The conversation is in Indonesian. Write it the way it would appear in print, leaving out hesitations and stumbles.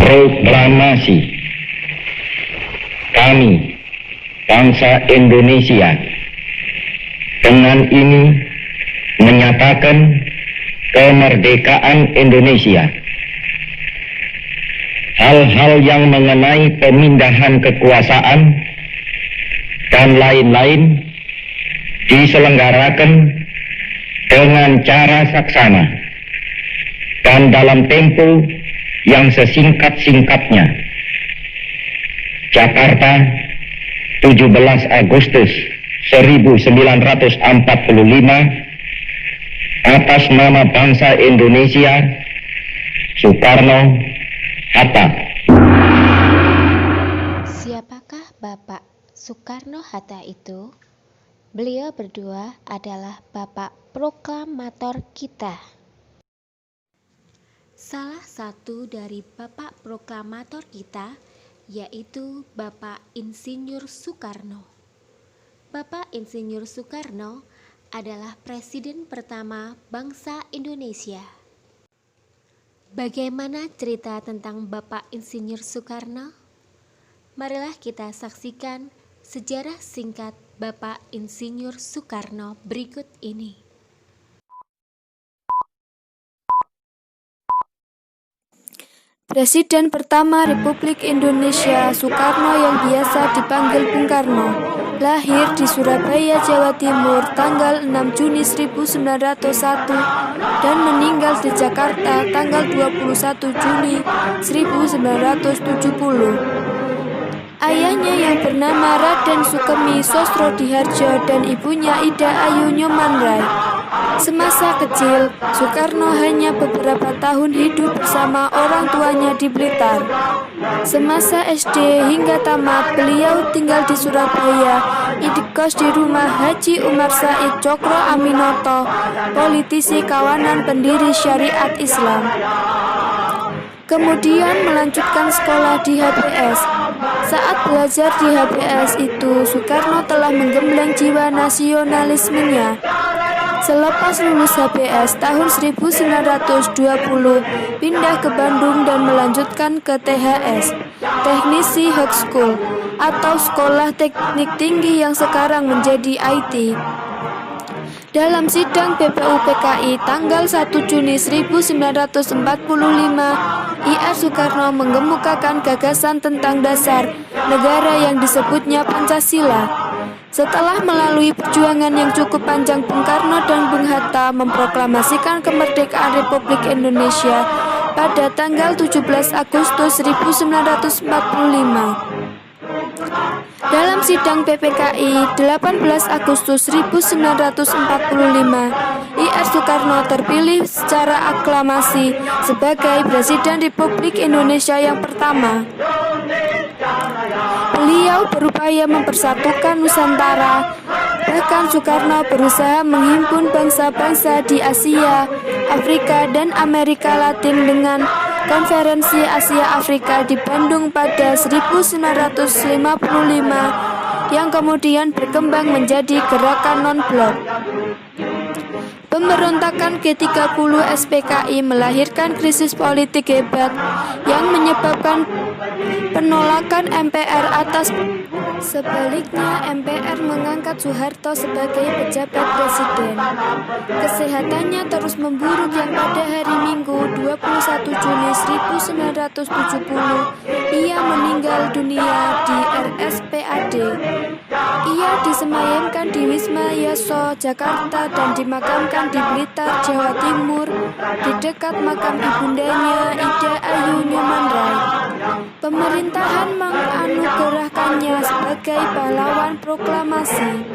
Proklamasi kami, bangsa Indonesia, dengan ini menyatakan kemerdekaan Indonesia. Hal-hal yang mengenai pemindahan kekuasaan dan lain-lain diselenggarakan dengan cara saksana dan dalam tempo yang sesingkat-singkatnya. Jakarta, 17 Agustus 1945, atas nama bangsa Indonesia, Soekarno Hatta. Siapakah Bapak Soekarno-Hatta itu? Beliau berdua adalah Bapak Proklamator kita. Salah satu dari Bapak Proklamator kita yaitu Bapak Insinyur Soekarno. Bapak Insinyur Soekarno adalah Presiden pertama bangsa Indonesia. Bagaimana cerita tentang Bapak Insinyur Soekarno? Marilah kita saksikan sejarah singkat Bapak Insinyur Soekarno berikut ini. Presiden pertama Republik Indonesia Soekarno yang biasa dipanggil Bung Karno, lahir di Surabaya, Jawa Timur tanggal 6 Juni 1901 dan meninggal di Jakarta tanggal 21 Juni 1970. Ayahnya yang bernama Raden Sukemi Sosrodihardjo dan ibunya Ida Ayu Nyomanrai. Semasa kecil, Soekarno hanya beberapa tahun hidup bersama orang tuanya di Blitar. Semasa SD hingga tamat, beliau tinggal di Surabaya, indekos di rumah Haji Umar Said Cokro Aminoto, politisi kawanan pendiri syariat Islam. Kemudian melanjutkan sekolah di HBS. Saat belajar di HBS itu, Soekarno telah menggembleng jiwa nasionalismenya. Selepas lulus HBS tahun 1920, pindah ke Bandung dan melanjutkan ke THS, Teknisi High School, atau Sekolah Teknik Tinggi yang sekarang menjadi IT. Dalam sidang BPUPKI tanggal 1 Juni 1945, IR Soekarno mengemukakan gagasan tentang dasar negara yang disebutnya Pancasila. Setelah melalui perjuangan yang cukup panjang, Bung Karno dan Bung Hatta memproklamasikan kemerdekaan Republik Indonesia pada tanggal 17 Agustus 1945. Dalam sidang PPKI 18 Agustus 1945, IR Soekarno terpilih secara aklamasi sebagai Presiden Republik Indonesia yang pertama. Beliau berupaya mempersatukan Nusantara. Bahkan Soekarno berusaha menghimpun bangsa-bangsa di Asia, Afrika, dan Amerika Latin dengan Konferensi Asia Afrika di Bandung pada 1955 yang kemudian berkembang menjadi Gerakan Non-Blok. Pemberontakan G30 SPKI melahirkan krisis politik hebat yang menyebabkan penolakan MPR atas. Sebaliknya, MPR mengangkat Soeharto sebagai pejabat presiden. Kesehatannya terus memburuk yang pada hari Minggu 21 Juni 1970 ia meninggal dunia di RSPAD. Ia disemayamkan di Wisma Yaso, Jakarta dan dimakamkan di Blitar, Jawa Timur di dekat makam ibundanya Ida Ayu Nyomanrai. Pemerintahan menganugerahkannya sebagai pahlawan proklamasi.